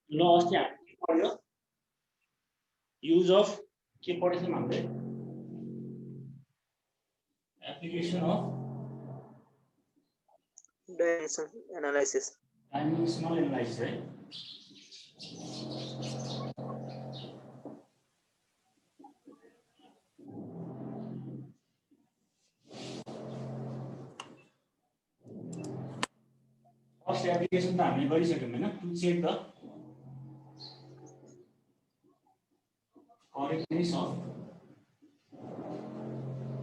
ल अस्ति हामी के पढ्यो युज अफ के पढेछौँ हामीले application of dimensional analysis dimensional analysis है फर्स्ट एप्लिकेसन त हामीले गरिसक्यौँ हैन to check the correctness of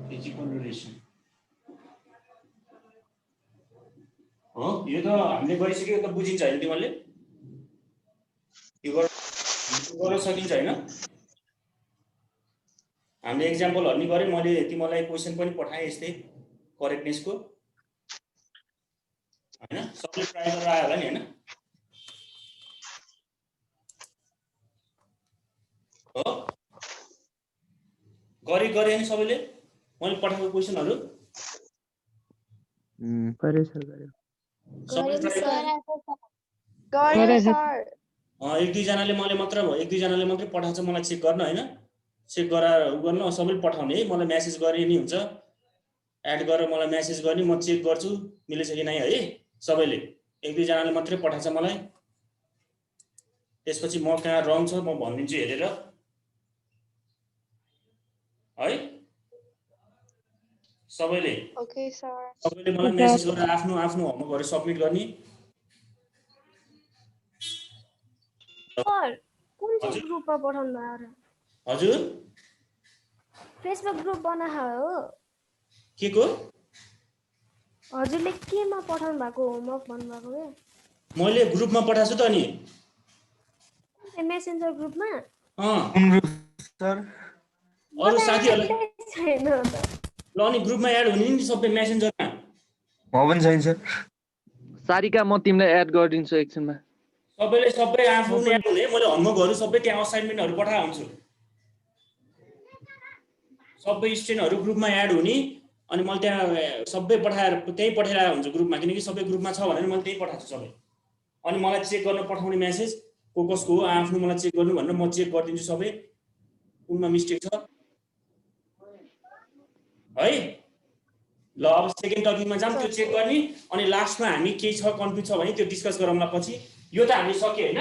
physical relation हो यो त हामीले गरिसक्यो त बुझिन्छ हैन तिमीले यो गर्न सकिन्छ हैन हामीले एक्जाम्पलहरु नि गरे मैले तिमीलाई क्वेशन पनि पठाएँ यस्तै करेक्टनेसको हैन सबले ट्राई गरेर आयो होला नि हैन हो गरे नि सबैले मैले पठाएको क्वेशनहरु गरे सर गरे सर एक दुई जनाले मात्रै पठाउँछ मलाई चेक गर्न हैन चेक गराएर गर्न सबैले पठाउने है मलाई मेसेज गरे नि हुन्छ एड गरेर मलाई मेसेज गर्ने म चेक गर्छु मिलेछ कि नै है सबैले एक दुई जनाले मात्रै पठाउँछ मलाई त्यसपछि म कहाँ रङ छ म भनिदिन्छु हेरेर है सबैले ओके सर सबैले मलाई मेसेज गरेर आफ्नो होमवर्कहरु सबमिट गर्ने सर कुन चाहिँ ग्रुपमा पठाउनु भयो र हजुर फेसबुक ग्रुप बनाहा हो के को हजुरले केमा पठाउनु भएको होमवर्क भन्नु भएको के मैले ग्रुपमा पठाछु त अनि मेसेन्जर ग्रुपमा कुन ग्रुप सर अरु साथीहरुलाई छैन ल अनि ग्रुपमा एड हुने नि सबै मेसेन्जरमा म पनि छैन सर सारिका म तिमीलाई एड गरिदिन्छु एकछिनमा सबैले सबै आफू एड हुने मैले होमवर्कहरु सबै त्यहाँ असाइनमेन्टहरु पठाए हुन्छु सबै स्टुडेन्टहरु ग्रुपमा एड हुने अनि मैले त्यहाँ सबै पठाएर त्यही पठाइरा हुन्छ ग्रुपमा किनकि सबै ग्रुपमा छ भनेर मैले त्यही पठाउँछु सबै अनि मलाई चेक गर्न पठाउने मेसेज को कसको हो आफ्नो मलाई चेक गर्नु भनेर म चेक गरिदिन्छु सबै कुनमा मिस्टेक छ है ल अब सेकेन्ड टपिकमा जाम त्यो चेक गर्ने अनि लास्टमा हामी के छ कन्फ्युज छ भने त्यो डिस्कस गरौँला पछि यो त हामी सके हैन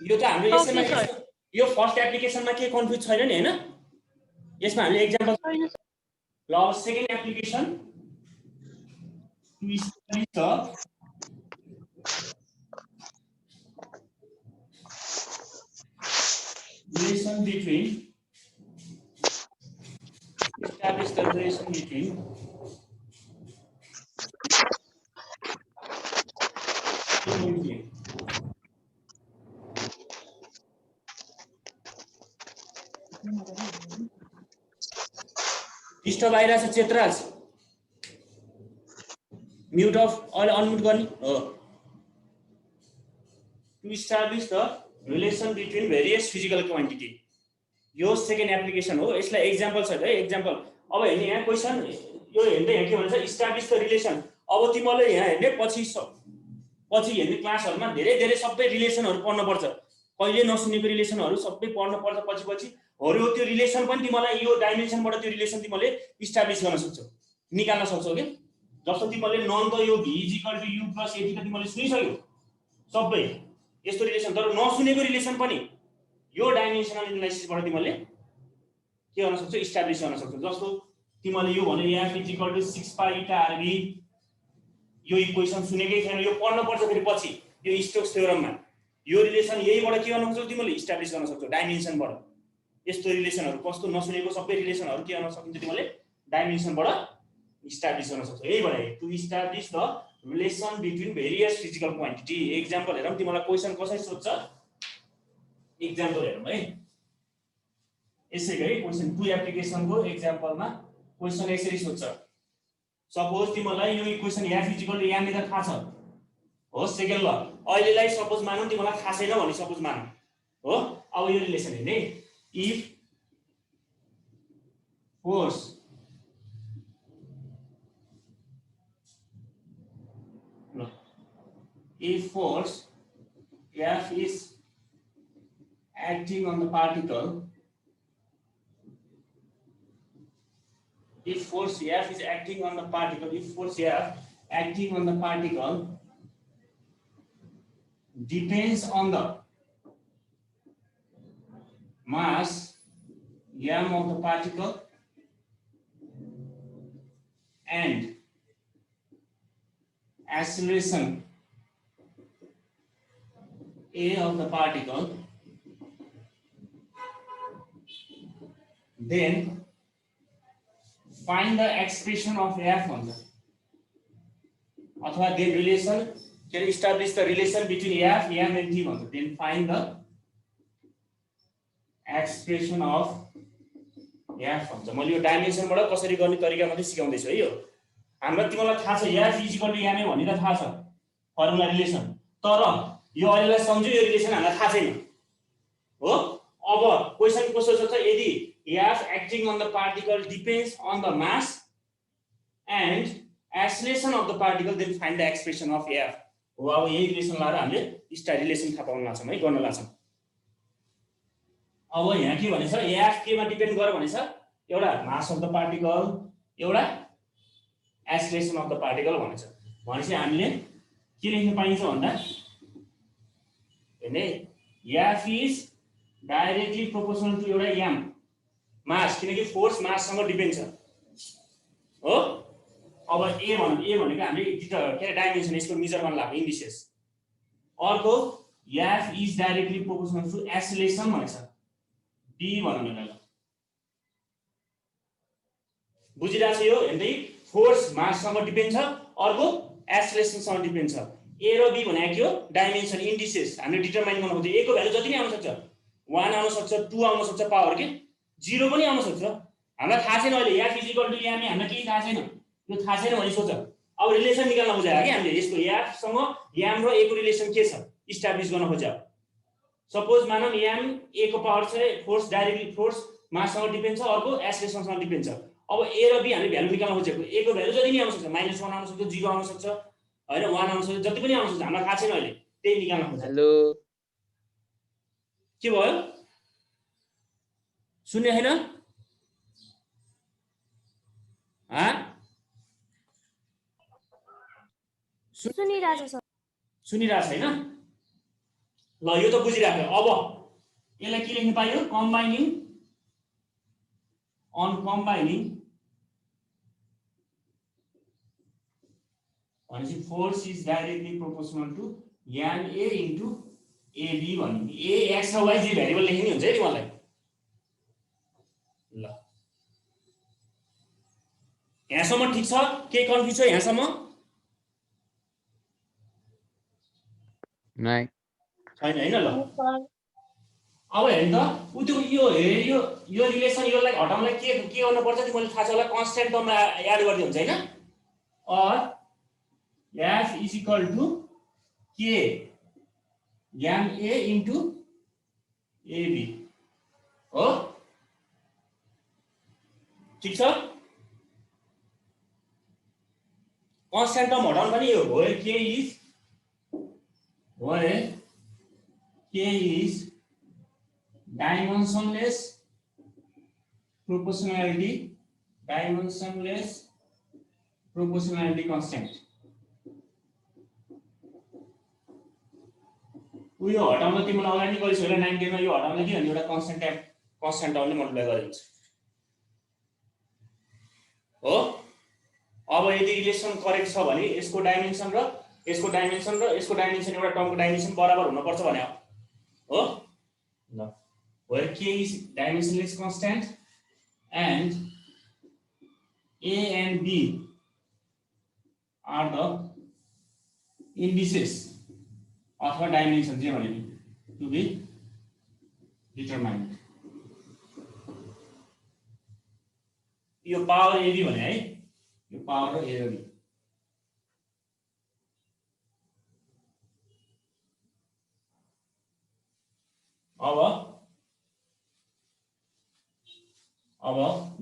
यो त हाम्रो यसैमा यो फर्स्ट एप्लिकेसनमा के कन्फ्युज छैन नि हैन यसमा हामीले एक्जाम्पल ल अब second application to study the relation between establish the relation between disturb आइरहेछ चेतराज म्युट अफ अहिले अनम्युट गर्ने हो to establish the relation between various physical quantity यो सेकेन्ड एप्लिकेसन हो यसलाई एक्जाम्पल छ है एक्जाम्पल अब हेर्ने यहाँ क्वेशन यो हेर्दै यहाँ के भन्छ इस्टाब्लिश द रिलेसन अब तिमीले यहाँ हेर्ने पछि हेर्ने क्लासहरुमा धेरै धेरै सबै रिलेसनहरु पढ्न पर्छ कहिले नसुनेको रिलेसनहरु सबै पढ्न पर्छ पछि हरु त्यो रिलेसन पनि तिमीलाई यो डाइमेन्सनबाट त्यो रिलेसन तिमीले इस्टाब्लिश गर्न सक्छौ निकाल्न सक्छौ के जस्तो तिमीले नन त यो v = u + at त तिमीले सुनिसक्यौ सबै यस्तो रिलेसन तर नसुनेको रिलेसन पनि यो डाइमेन्सनल एनालाइसिसबाट तिमीले के गर्न सक्छौ इस्टाब्लिश गर्न सक्छौ जस्तो तिमीले यो भने f = 6 π eta rb यो इक्वेसन सुनेकै छैन यो पढ्न पर्छ फेरि पछि यो स्टोक्स थ्योरममा यो रिलेसन यहीबाट के गर्न सक्छौ तिमीले इस्टाब्लिश गर्न सक्छौ डाइमेन्सनबाट यस्तो रिलेसनहरु कस्तो नसुनेको सबै रिलेसनहरु के गर्न सकिन्छ तिमीले डाइमेन्सनबाट इस्टाब्लिश गर्न सक्छौ यहीबाट to establish the relation between various physical quantity example हेरौँ तिमीलाई क्वेशन कसरी सोध्छ एक्जाम्पल हेरौँ है यसैको है क्वेशन टु एप्लिकेसनको एक्जाम्पलमा क्वेशन यसरी सोध्छ सपोज तिमीलाई यो इक्वेसन f = यहाँ मेथड थाहा छ हो सेकेन्ड ल अहिलेलाई सपोज मानौं तिमीलाई थाहा छैन भने सपोज मानौं हो अब यो रिलेसन हेर्ने if force No. If force F is acting on the particle, if force F is acting on the particle, if force F acting on the particle depends on the mass m of the particle and acceleration a of the particle, then find the expression of F on the अथवा then relation, can establish the relation between F, M and T on the, then find the expression of F भन्छ। मैले यो डाइमेन्सनबाट कसरी गर्ने तरिका मात्रै सिकाउँदैछु है। यो हाम्रो तिमीलाई थाहा छ F इक्वल टु M भन्ने त थाहा छ फर्मुला रिलेसन, तर यो अहिलेलाई सम्झ्यो यो रिलेसन हामीलाई थाहा छैन हो। अब क्वेशन कस्तो छ त, यदि F acting on the particle depends on the mass and acceleration of the particle, then find the expression of F हो। अब यही रिलेसन लाएर हामीले स्टार रिलेसन थाहा पाउन लाग्छौँ है, गर्न लाग्छौँ। अब यहाँ के भनेछ, F केमा डिपेन्ड गर भनेछ, एउटा मास अफ द पार्टिकल, एउटा एक्सेलरेसन अफ द पार्टिकल भनेछ। भनेपछि हामीले के लेख्न पाइन्छ भन्दा हैन, F is directly proportional to एउटा m मास, किनकि फोर्स माससँग डिपेन्ड छ हो। अब ए भनेको हामीले के डाइमेन्सन यसको मेजर गर्न लाग्यो इन्डिसेस। अर्को F is directly proportional to acceleration भनेछ, d भन्नु ल। बुझिरहेछ यो हेर्दै, फोर्स माससँग डिपेन्ड छ, अर्को एक्सेलरेसनसँग डिपेन्ड छ। a र b भनेको के हो, डाइमेन्सन इन्डिसेस हामीले डिटरमाइन गर्न खोज्छौँ। a को भ्यालु जति नै आउन सक्छ, 1 आउन सक्छ, 2 आउन सक्छ, पावर के 0 पनि आउन सक्छ। हामीलाई थाहा छैन अहिले F is equal to m, हामीलाई केही थाहा छैन, यो थाहा छैन भने सोच। अब रिलेसन निकाल्न खोजेको के हामीले, यसको F सँग m र a को रिलेसन के छ इस्टाब्लिश गर्न खोजेको। सपोज मानौँ m a को पावर छ, फोर्स डाइरेक्टली फोर्स माससँग डिपेन्ड छ, अर्को एक्सेलरेसनसँग डिपेन्ड छ। अब a र b हामीले भ्यालु निकाल्न खोजेको, a को भ्यालु जति नै आउन सक्छ, -1 आउन सक्छ, 0 आउन सक्छ हैन, 1 आउन सक्छ, जति पनि आउन सक्छ, हामीलाई थाहा छैन अहिले, त्यही निकाल्न खोजेको। हेलो के भयो, सुन्ने हैन? सुनिरहेछ सर, सुनिरहेछ हैन? ल यो त बुझिराख्यो। अब यसलाई के लेख्न पाइयो, कम्बाइनिङ भनेपछि force is directly proportional to ma into ab भन्ने, a x र y जे भेरिएबल लेख्ने हुन्छ है मलाई। ल यहाँसम्म ठिक छ, के कन्फ्युज छ यहाँसम्म? नाइ छैन हैन? ल अब हेर्नु त, त्यो यो रिलेसन योलाई हटाउनलाई के गर्न पर्छ तिमीले थाहा छ होला, कन्स्ट्यान्ट टर्ममा याद गर्दै हुन्छ हैन। और F इज इक्वल टु के ma इन्टु ab हो, ठिक छ। कन्स्ट्यान्ट टर्म हटाउनु पनि यो हो, k is dimensionless proportionality constant। उयो हटाउन तिमीलाई अगाडि नै गरिस् होला 9 मा, यो हटाउन के भन्ने एउटा कन्स्ट्यान्ट टर्मले मल्टिप्लाई गरिन्छ हो। अब यदि रिलेसन करेक्ट छ भने यसको डाइमेन्सन र यसको डाइमेन्सन एउटा टर्मको डाइमेन्सन बराबर हुन पर्छ भने हो। ल where k is dimensionless constant and a and b are the indices अथवा डाइमेन्सन जे भने टु बी डिटरमाइन्ड। यो पावर ab भने है, यो पावर र a र b। अब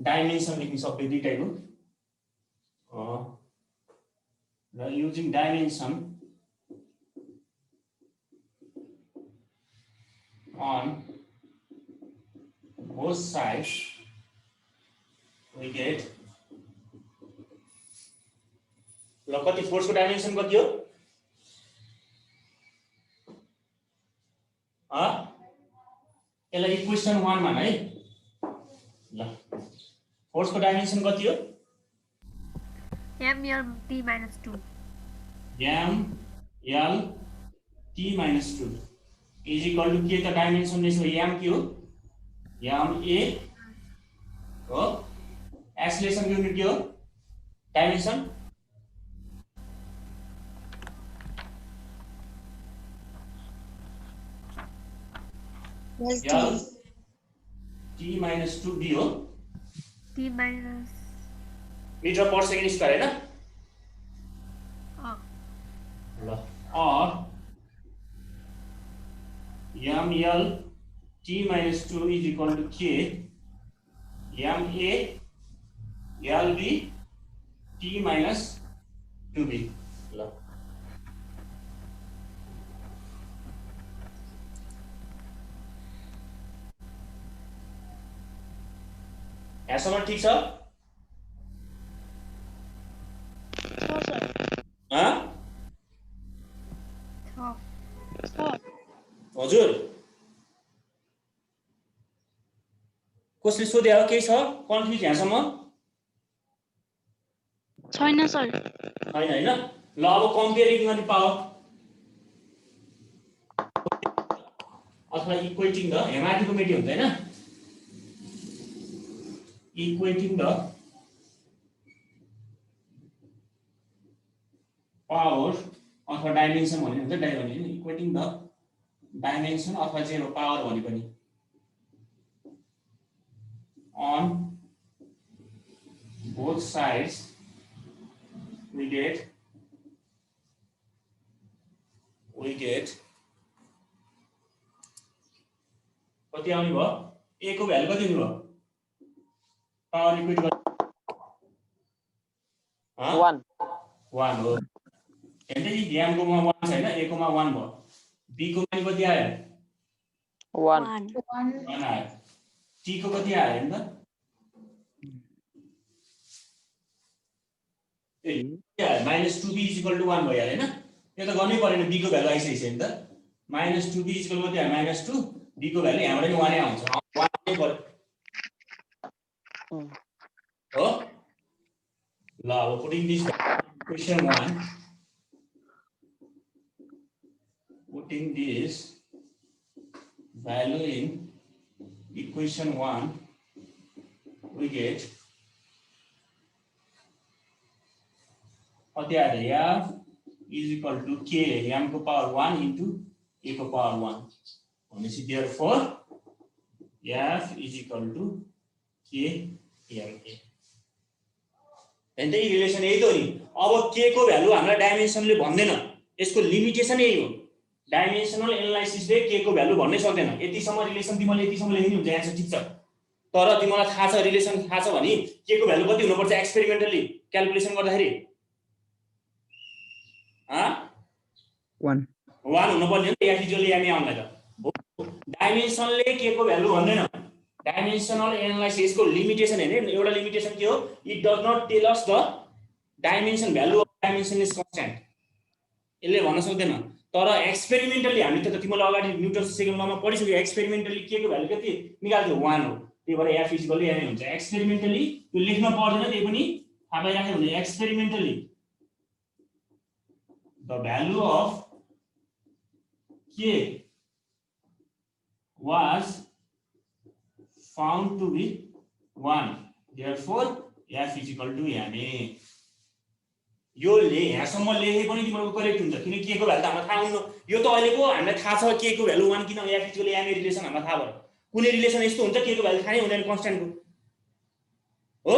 डाइमेन्सन लेख्न सक्यो दुईटैको। र using dimension on both sides we get ल कति फोर्सको डाइमेन्सन कति हो यसलाई इक्वेसन 1 मा है ल फोर्सको डाइमेन्सन कति हो MLT minus 2 m l t minus 2 is equal to के त डाइमेन्सन नै छ m के हो m a हो एक्सेलरेसन युनिट के हो dimension l t minus 2 b हो T minus meter per second square हैन ल और m l t minus 2 is equal to k m a l b t minus 2b ल यहाँसम्म ठीक छ हजुर कसले सोध्या हो केही छ कन्फ्युज यहाँसम्म छैन सर हैन हैन ल अब कम्पेयरिङ गर्ने पावर अथवा इक्वेटिङ द हेमाटिको मेटी हुन्छ हैन equating the power अथवा डाइमेन्सन भन्ने हुन्छ डाइमेन्सन equating the dimension अथवा जेरो पावर भने पनि on both sides we get कति आउने भयो a को भ्यालु कति हुने भयो पावर इक्वेट गर्नु 1 1 हो हेर्दै नि m को मा 1 छैन a को मा 1 भयो b को मा कति आयो 1 1 आयो t को कति आयो हेर्नु त ए -2b = 1 भयो हैन यो त गर्नै पर्दैन b को भ्यालु आइसकेछ नि त -2b = कति आयो -2 b को भ्यालु यहाँबाट नि 1 नै आउँछ 1 नै पर्यो हो ल अब putting this equation 1 putting this value in equation 1 we get what are they f is equal to k m को power 1 into a को power 1 भनेपछि therefore f is equal to k m a and relation यही त हो नि अब के को भ्यालु हामीलाई डाइमेन्सनले भन्दैन यसको लिमिटेसन यही हो डाइमेन्सनल एनालाइसिसले के को भ्यालु भन्नै सक्दैन यतिसम्म रिलेसन तिमीले यतिसम्म लेख्नु हुन्छ यहाँ ठिक छ तर तिमीलाई थाहा छ रिलेसन थाहा छ भने के को भ्यालु कति हुनुपर्छ एक्सपेरिमेन्टली क्याल्कुलेसन गर्दाखेरि 1 हुनुपर्ने हो या फिजिकली यामी आउनलाई त डाइमेन्सनले के को भ्यालु भन्दैन डाइमेन्सनल एनालाइसिस को लिमिटेसन हैन एउटा लिमिटेसन के हो it does not tell us the dimension value of dimensionless constant यसले भन्न सक्दैन तर एक्सपेरिमेन्टली हामी त तिमीले अगाडि न्यूटन सेकेन्ड लमा पढिसक्यो एक्सपेरिमेन्टली के को भ्यालु कति निकाल्थ्यो 1 हो त्यही भएर f = m हुन्छ एक्सपेरिमेन्टली त्यो लेख्न पर्दैन त्यही पनि थाहा पाइराख्यो भने experimentally the value of k was found to be 1 therefore f = ma यो ले यहाँसम्म लेखे पनि तिम्रो करेक्ट हुन्छ किन के को भ्यालु त हामीलाई थाहा हुन्न यो त अहिलेको हामीलाई थाहा छ के को भ्यालु 1 किन f = ma रिलेसन हामीलाई थाहा भयो कुनै रिलेसन यस्तो हुन्छ के को भ्यालु थाहा नै हुँदैन कन्स्ट्यान्टको हो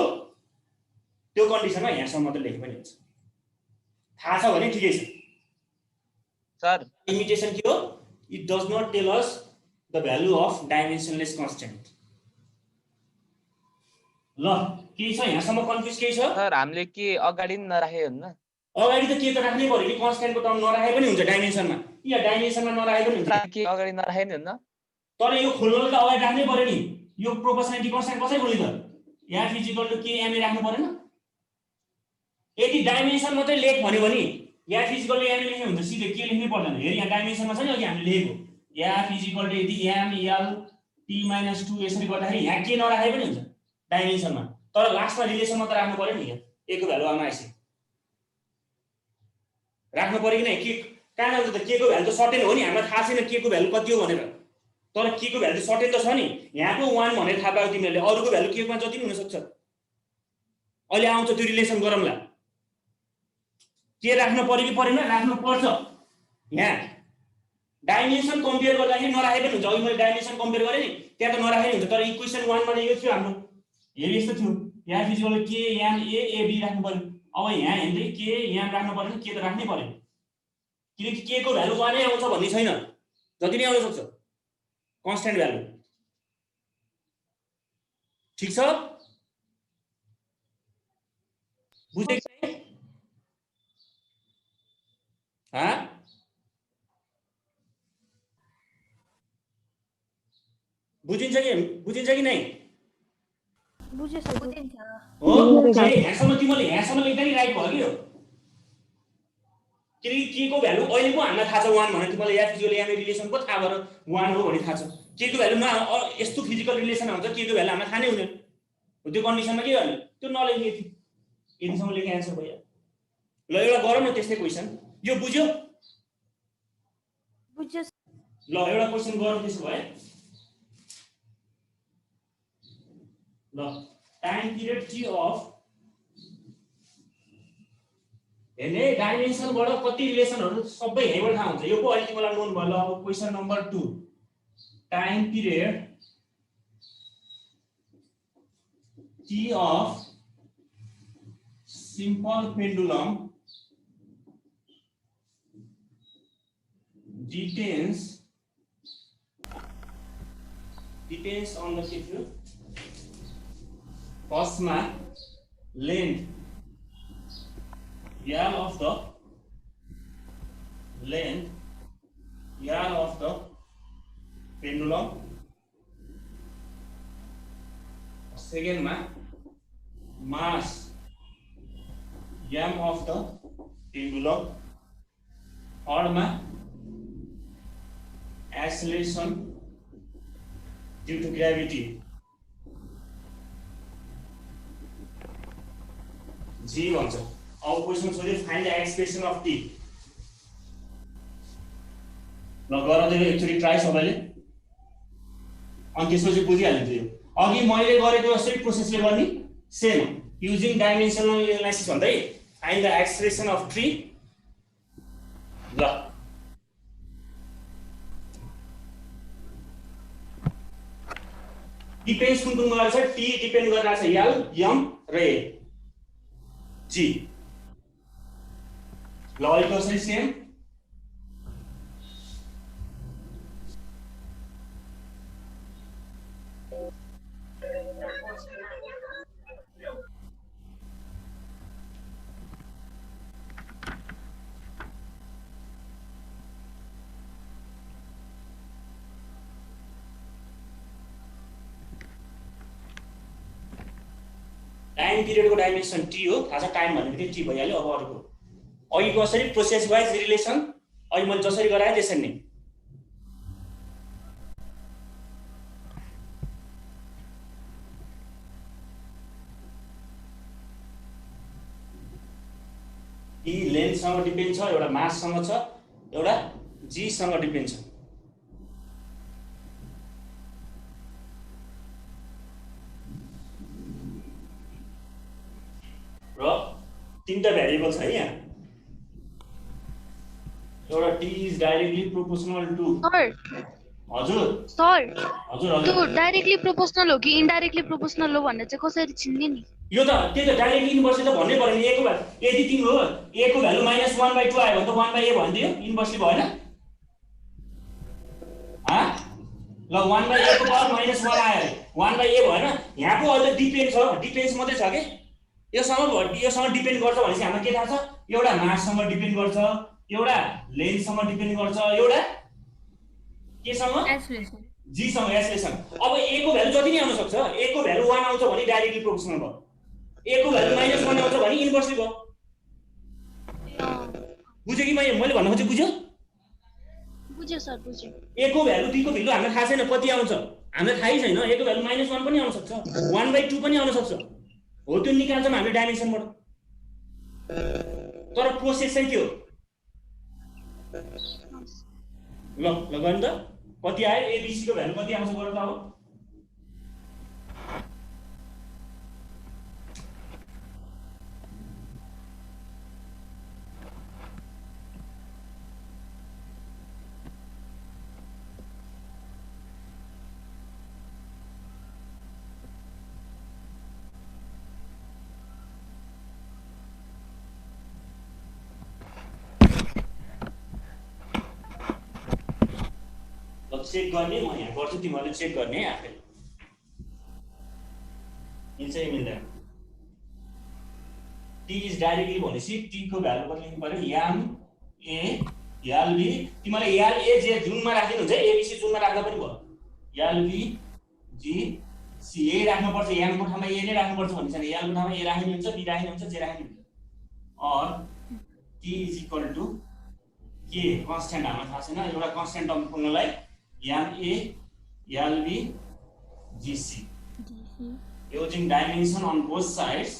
त्यो कन्डिसनमा यहाँसम्म त लेखे पनि हुन्छ थाहा छ भने ठिकै छ सर लिमिटेसन के हो it does not tell us the value of dimensionless constant ल के छ यहाँसम्म कन्फ्युज के छ सर हामीले के अगाडि नराखे हो नि अगाडि त के त राख्नै पर्यो कि कन्स्ट्यान्टको टर्म नराखे पनि हुन्छ डाइमेन्सनमा, या डाइमेन्सनमा नराखे पनि हुन्छ, के अगाडि नराखे नि हुन्न तर यो खोल्नलाई त अगाडि राख्नै पर्यो नि। यो प्रोपोर्सनालिटी कन्स्ट्यान्ट कसरी खोल्ने त f = kma राख्नु परेन। यदि डाइमेन्सन मात्रै लेख भन्यो भने f = m लेख्ने हुन्छ, सिधै के लेख्नै पर्दैन। हेर यहाँ डाइमेन्सनमा छ नि अघि हामीले लेखेको f = यदि m l t - 2 यसरी गर्दाखेरि यहाँ के नराखे पनि हुन्छ डाइमेन्सनमा, तर लास्टमा रिलेसनमा त राख्नु पर्यो नि। यहाँ a को भ्यालु आमा आइसक्यो, राख्नु पर्यो कि नै? के कहाँ जान्छ त? के को भ्यालु त सर्टेन हो नि, हामीलाई थाहा छैन के को भ्यालु कति हो भनेर, तर के को भ्यालु सर्टेन त छ नि। यहाँको 1 भनेर थाहा पायो तिमीहरूले, अरूको भ्यालु के कोमा जति पनि हुन सक्छ। अहिले आउँछ त्यो रिलेसन गरौँला। के राख्नु पर्यो कि परेन? राख्नु पर्छ। यहाँ डाइमेन्सन कम्पेयर गर्दाखेरि नराखे पनि हुन्छ। अघि मैले डाइमेन्सन कम्पेयर गरेँ नि, त्यहाँ त नराखे नि हुन्छ, तर इक्वेसन 1 मा यो थियो हाम्रो, हेर यस्तो थियो f = km a b राख्नु पर्यो। अब यहाँ हेर्दै km राख्नु पर्यो, के त राख्नै पर्यो, किनकि के को भ्यालु 1 नै आउँछ भन्ने छैन, जति नै आउन सक्छ कन्स्ट्यान्ट भ्यालु। ठीक छ, बुझे कि? बुझिन्छ कि नै? बुझे सर, बुझिन्छ। हो, यहाँसम्म तिमीले यहाँसम्म लेख्दा नि राइट भयो कि यो, किनकि के को भ्यालु अहिले पो हामीलाई थाहा छ 1 भनेर। तिमीलाई f = m रिलेसन पो थाहा भएर 1 हो भन्ने थाहा छ। के को भ्यालु यस्तो फिजिकल रिलेसन आउँछ, के को भ्यालु हामीलाई थाहा नै हुँदैन। त्यो कन्डिसनमा के गर्ने? त्यो नलेख्ने, यतिसम्म लेख्ने एन्सर भयो। ल एउटा गरौँ न त्यस्तै क्वेसन, यो बुझ्यो? बुझ्यो। ल एउटा क्वेसन गरौँ त्यसो भए। ल टाइम पिरियड t अफ, हेर्ने डाइमेन्सनबाट कति रिलेसनहरु सबै यहीँबाट थाहा हुन्छ। यो पो अहिले तिमीलाई नोन भयो। ल अब question number 2, time period t of simple pendulum depends on the schedule. First length L of the pendulum. Second mass m of the pendulum. Third acceleration due to gravity g भन्छ। अब क्वेसन सोध्यो find the expression of t। ल गराउँदै एकचोटि try सबैले, अनि त्यसपछि बुझिहाल्नु थियो। अघि मैले गरेको जस्तै प्रोसेसले गर्ने, सेम युजिङ डाइमेन्सनल एनालाइसिस भन्दै find the expression of t। ल डिपेन्ड्स कुन कुन गरेछ, t डिपेन्ड गरिरहेछ l, m र a, g। ल अहिले कसरी सेम टाइम पिरियडको डाइमेन्सन t हो, थाहा छ टाइम भनेको t भइहाल्यो। अब अरूको अघि कसरी प्रोसेस वाइज रिलेसन, अहिले मैले जसरी गराएँ त्यसरी नै। t लेन्थसँग डिपेन्ड छ, एउटा माससँग छ, एउटा g सँग डिपेन्ड छ। र तीनटा भेरिएबल छ यहाँ। एउटा t is directly proportional to हजुर त्यो डाइरेक्टली प्रोपोर्सनल हो कि इनडाइरेक्टली प्रोपोर्सनल हो भनेर चाहिँ कसरी चिन्ने नि? यो त त्यही त डाइरेक्टली इन्भर्सली त भन्नै पर्यो नि। a को भ्यालु यदि 3 हो, a को भ्यालु -1/2 आयो भने त 1/a भनिदियो, इन्भर्सली भएन? ल 1/a को पावर -1 आयो, 1/a भएन? यहाँ पो अहिले डिपेन्ड छ, डिपेन्स मात्रै छ के, योसँग डिपेन्ड गर्छ भनेपछि हामीलाई के थाहा छ एउटा माससँग डिपेन्ड गर्छ एउटा लेन्थसँग डिपेन्ड गर्छ एउटा केसँग जी सँग एसलेसँग अब a को भ्यालु जति नै आउन सक्छ a को भ्यालु 1 आउँछ भने डाइरेक्टली प्रोपोर्सनल भयो a को भ्यालु -1 आउँछ भने इन्भर्सली भयो बुझ्यो कि मैले भन्न खोजेको बुझ्यो बुझ्यो सर बुझ्यो a को भ्यालु b को भ्यालु हामीलाई थाहा छैन कति आउँछ हामीलाई थाहै छैन a को भ्यालु -1 पनि आउन सक्छ 1/2 पनि आउन सक्छ हो त्यो निकाल्छौँ हामीले डाइमेन्सनबाट तर प्रोसेस चाहिँ के हो ल गर्न त कति आयो abc को भ्यालु कति आउँछ गर त अब चेक गर्ने म यहाँ गर्छु तिमीहरूले चेक गर्ने आफै मिल्छ मिल्दैन t इज डाइरेक्टली भनेपछि t को भ्यालु कति लेख्नु पर्यो याम a याल b तिमीले याल a जे जुनमा राखिदिनु हुन्छ abc जुनमा राख्दा पनि भयो याल b g c a राख्नु पर्छ याम को ठाउँमा a नै राख्नु पर्छ भन्छ नि याल को ठाउँमा a राख्नु हुन्छ b राख्नु हुन्छ j राख्नु हुन्छ और t इज इक्वल टु के कन्स्ट्यान्ट हामीलाई थाहा छैन एउटा कन्स्ट्यान्ट टर्म पुग्नलाई याम a याल b gc using dimension on both sides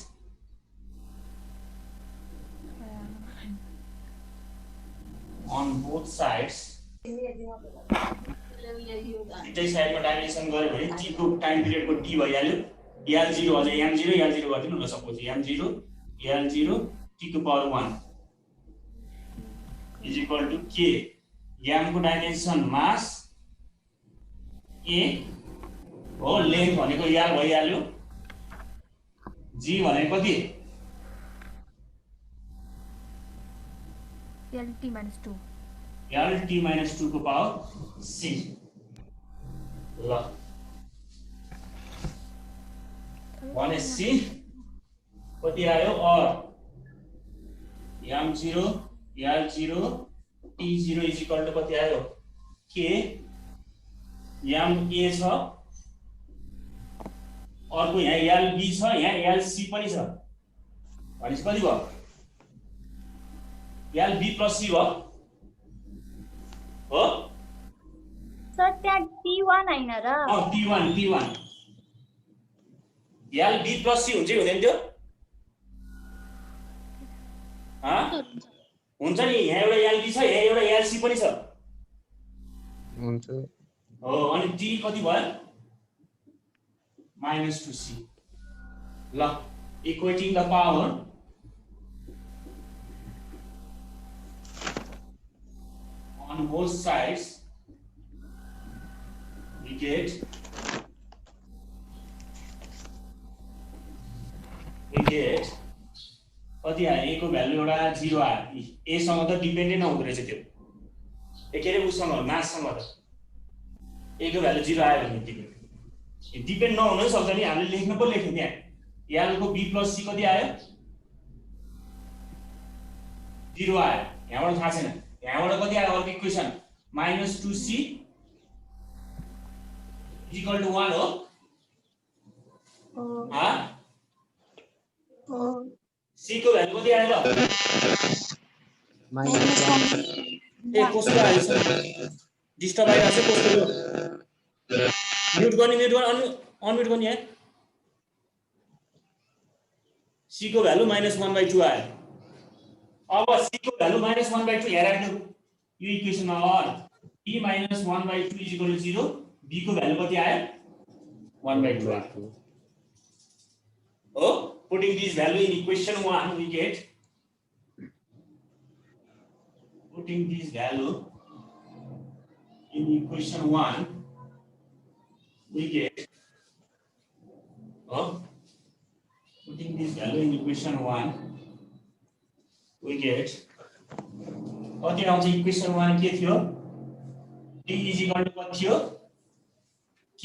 दुईटै साइडमा डाइमेन्सन गरे भने t को टाइम पिरियडको t भइहाल्यो याल 0 अझ याम 0 याल 0 गर्दिनु ल सपोज याम 0 याल 0 t को power 1 is equal to k याम को डाइमेन्सन मास a हो लेन्थ भनेको याल भइहाल्यो g भनेको कति याल t - 2 को पावर c ल भने c कति आयो और याम 0 याल 0 t 0 इज इक्वल टु कति आयो k याम a छ अर्को यहाँ याल b छ यहाँ याल c पनि छ भनेपछि कति भयो याल b प्लस c भयो हो सर त्यहाँ t1 हैन र t1 याल b प्लस c हुन्छ कि हुँदैन त्यो हुन्छ नि यहाँ एउटा याल b छ यहाँ एउटा याल c पनि छ हुन्छ हो अनि t कति भयो -2c ल equating the power on both sides we get कति आयो a को भ्यालु एउटा 0 आयो a सँग त डिपेन्डेन्ट नहुँदो रहेछ त्यो के अरे उसँग माससँग त a को भ्यालु 0 आयो भने डिपेन्ड नहुन सक्छ नि हामीले लेख्न पो लेख्यौं यहाँ याल को b प्लस c कति आयो 0 आयो यहाँबाट थाहा छैन यहाँबाट कति आयो अर्को इक्वेसन -2c इक्वल टु 1 हो c को भ्यालु कति आयो ल ए कस्तो आयो डिस्टर्ब आइरहेछ कस्तो हो म्युट गर्ने अनम्युट गर्ने यार c को भ्यालु -1/2 आयो अब c को भ्यालु -1/2 यहाँ राख्नु यो इक्वेसनमा और t -1/2 = 0 b को भ्यालु कति आयो 1/2 आयो हो putting this value in equation 1 we get putting this value in equation 1 we get putting this value in equation 1 we get कति आउँछ इक्वेसन 1 के थियो t = कति थियो k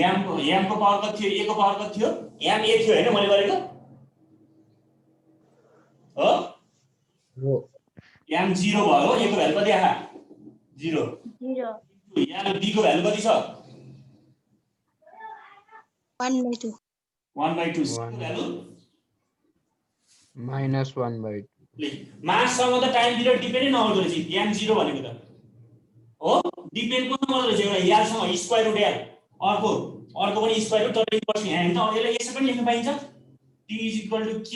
m को पावर कति थियो a को पावर कति थियो m a थियो हैन मैले गरेको हो m 0 भयो a को भ्यालु कति आहा 0 0 यहाँ b को भ्यालु कति छ 1/2 1/2 c को 1 भ्यालु -1/2 ले माससँग त टाइम पिरियड डिपेन्डै नहुँदो रहेछ m 0 भनेको त हो डिपेन्ड कोसँग गर्दो रहेछ एउटा यालसँग स्क्वायर रुट याल अर्को पनि स्क्वायर रुट तर इन्भर्स यहाँ हैन त यसलाई यसरी पनि लेख्न पाइन्छ t = k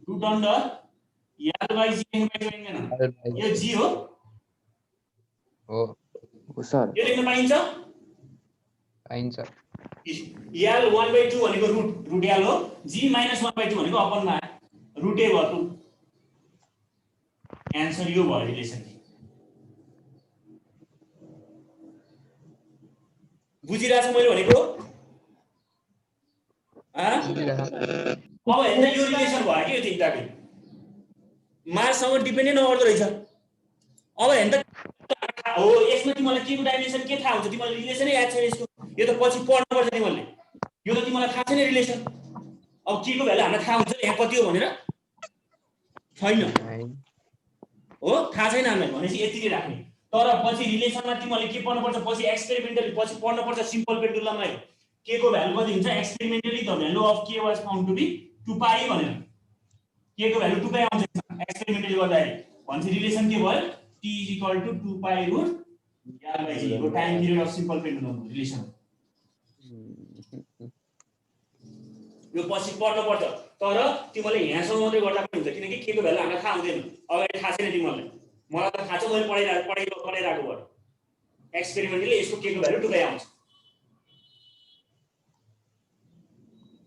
रुट अन्डर याल बाइ g लेख्न पाइँदैन यो g हो हो सर यो लेख्न पाइन्छ पाइन्छ याल 1/2 भनेको रुट याल हो g - 1/2 भनेको अपनमा रुट a भयो एन्सर यो भयो रिलेसन बुझिरहेछ मैले भनेको अब हेर्दा यो रिलेसन भयो कि यो तिनटाको माससँग डिपेन्डै नगर्दो रहेछ अब हेर्दा हो यसमा तिमीलाई के को डाइमेन्सन के थाहा हुन्छ तिमीलाई रिलेसनै याद छैन यसको यो त पछि पढ्नुपर्छ तिमीले यो त तिमीलाई थाहा छैन रिलेसन अब के को भ्यालु हामीलाई थाहा हुन्छ यहाँ कति हो भनेर छैन हो थाहा छैन हामीलाई भनेपछि यति नै राख्ने तर पछि रिलेसनमा तिमीले के पढ्नुपर्छ पछि एक्सपेरिमेन्टली पछि पढ्नुपर्छ सिम्पल पेन्डुलमलाई के को भ्यालु कति हुन्छ experimentally the value of k was found to be 2 pi भनेर के को भ्यालु 2 पाई आउँछ एक्सपेरिमेन्टली गर्दाखेरि भनेपछि रिलेसन के भयो t = 2 पाई रुट याल बाइ g को time period of simple pendulum relation यो पछि पढ्नुपर्छ तर तिमीले यहाँसम्म मात्रै गर्दा पनि हुन्छ किनकि के को भ्यालु हामीलाई थाहा हुँदैन अगाडि थाहा छैन तिमीलाई मलाई त थाहा छ मैले पढाइरहेको भएर एक्सपेरिमेन्टली यसको के को भ्यालु 2 पाई आउँछ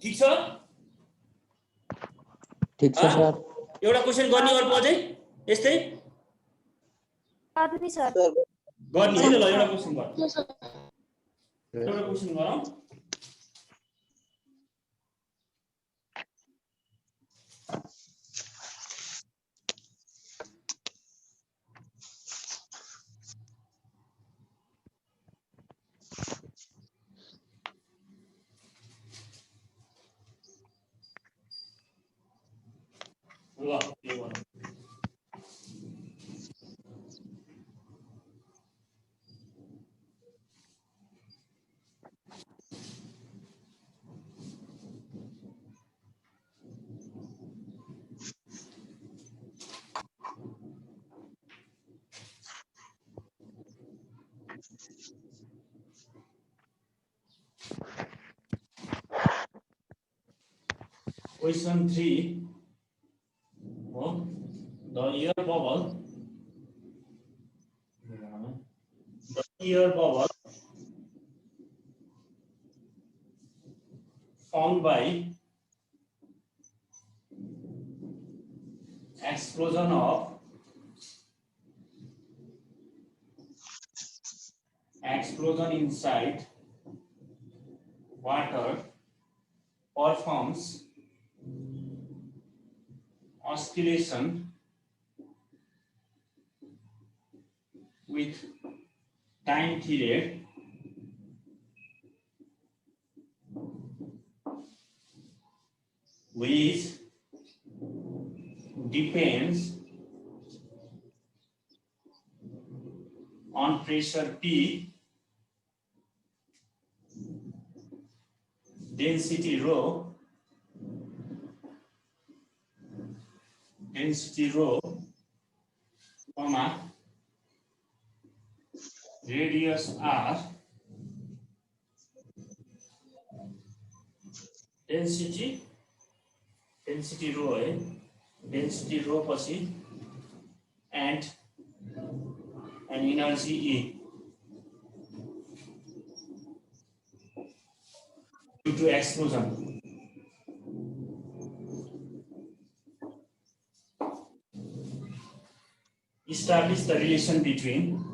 ठीक छ सर एउटा क्वेशन गर्ने अर्को अझै यस्तै आदि सर गर्ने है ल एउटा क्वेशन गरौँ ल यो गरौँ Question 3 the air bubble formed by explosion inside water performs oscillation with time period which depends on pressure P, density rho, comma, radius r, density rho है density rho पछि and an energy E due to explosion. Establish the relation between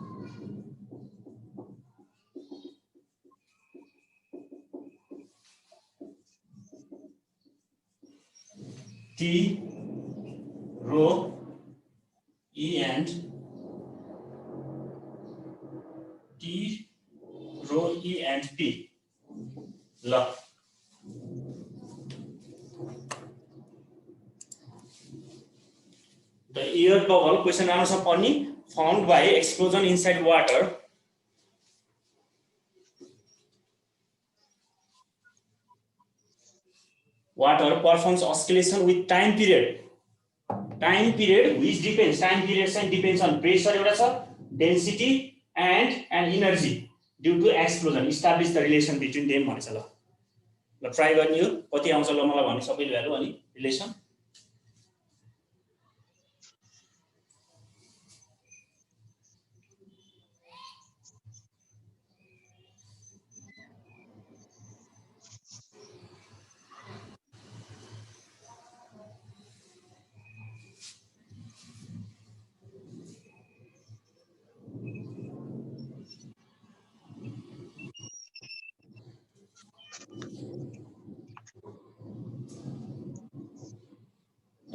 T rho E and T. ल The air bubble question answer पनि formed by explosion inside water. Water performs oscillation with time period. Time period which depends, time period depends on pressure एउटा छ, density and energy due to explosion. Establish the relation between them भनेछ ल. ल try गर्ने हो कति आउँछ ल मलाई भन्ने सबैले भ्यालु अनि रिलेसन.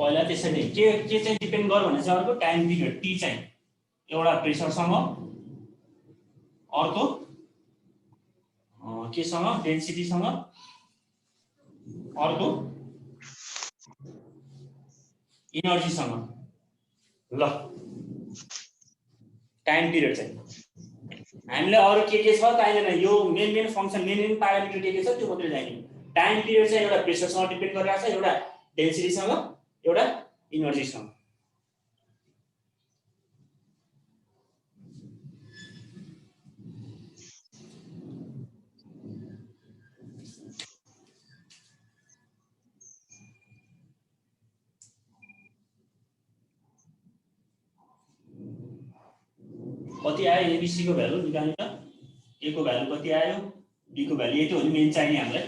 पहिला त्यसरी के चाहिँ डिपेन्ड गर भने चाहिँ अर्को टाइम पिरियड टी चाहिँ एउटा प्रेसर सँग अर्को के सँग डेन्सिटी सँग अर्को एनर्जी सँग ल टाइम पिरियड चाहिँ हामीलाई अरु के छ चाहिदैन यो मेन फंक्सन मेन प्यारामिटर के छ त्यो मात्रै चाहियो. टाइम पिरियड चाहिँ एउटा प्रेसर सँग डिपेन्ड गरिरहेछ एउटा डेन्सिटी सँग एउटा एनर्जी सँग. कति आयो एबीसी को भ्यालु निकाल्नु त. ए को भ्यालु कति आयो, बी को भ्यालु यति हो नि मेन चाहिने हामीलाई.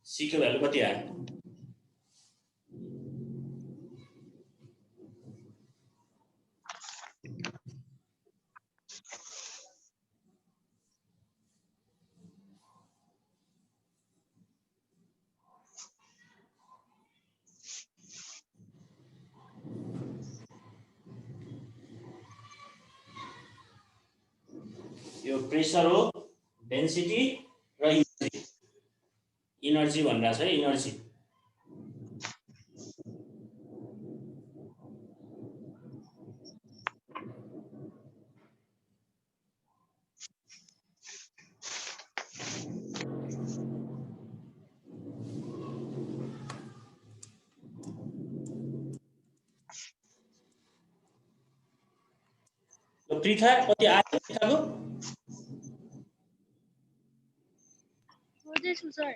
सी को भ्यालु कति आयो. यो प्रेसर हो, डेन्सिटी र एनर्जी भनिरहेछ है. एनर्जी पृथा कति आयो पृथाको बुझ्दैछु सर.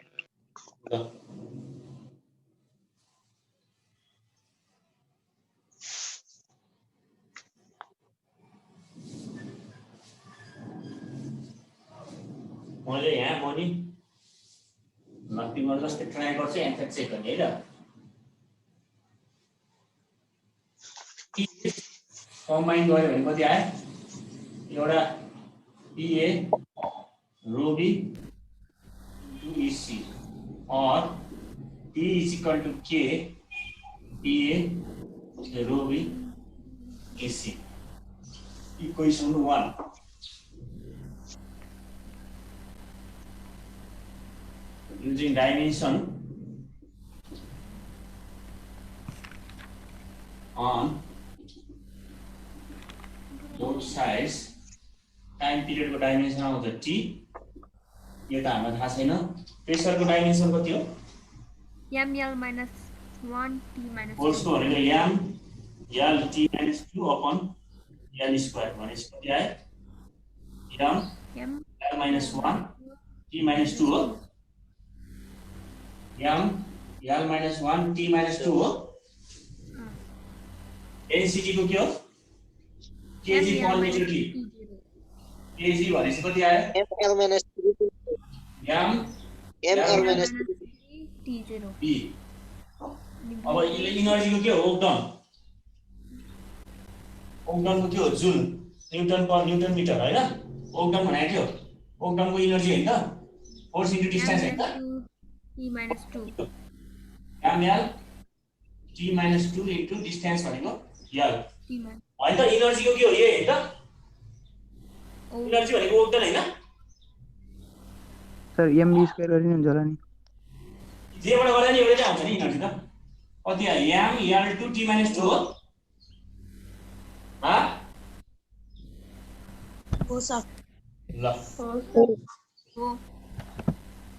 मैले यहाँ पनि तिम्रो जस्तै ट्राई गर्छु एन्सर चेक गर्ने है त. कम्बाइन गर्यो भने कति आयो एउटा PA rho B to EC or P is equal to K PA rho B EC. Equation 1. Using dimension on both sides, time period को डाइमेन्सन आउँछ T. यो त हामीलाई थाहा छैन. प्रेसर को डाइमेन्सन कति हो ml minus 1 t minus force को भनेको m l t minus 2 upon l square भनेपछि कति आयो m l minus 1 t minus 2 हो. m l minus 1 t minus 2 हो. डेन्सिटी को के हो kg per meter cube. kg भनेपछि कति आयो ml minus 3 m ml minus 3 t0 b. अब एनर्जी को के हो ओक्टन. ओक्टन को के हो जूल न्यूटन पर न्यूटन मिटर हैन. ओक्टन भनेको के हो ओक्टन को एनर्जी हैन त फोर्स इन्टु डिस्टेन्स हैन त. t minus 2 ml t minus 2 into distance भनेको l t minus हैन त. एनर्जी को के हो ए हैन त. एनर्जी भनेको ओक्टन हैन सर mv स्क्वायर गरिनु हुन्छ होला नि. जेबाट गर्दा नि एउटै आउँछ नि एनर्जी त. कति आयो m l2 t minus 2 हो. हो सर ल हो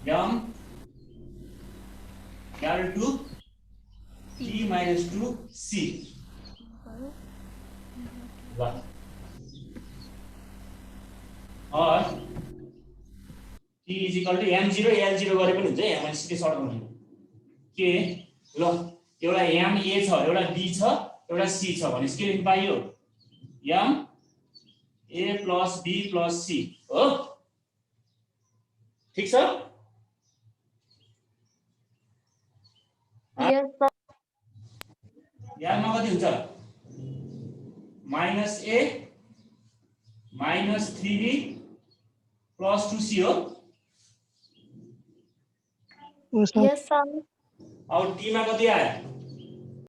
m carry to t minus 2 c ल or t is equal to m0 l0 गरे पनि हुन्छ यहाँ मैले सिधै सर्ट गर्नु के ल एउटा m a छ एउटा b छ एउटा c छ भने के लेख्न पाइयो m a plus b plus c हो ठीक छ यस सर यादमा कति हुन्छ -a -3b plus 2c हो हो सर यस सर अब t मा कति आयो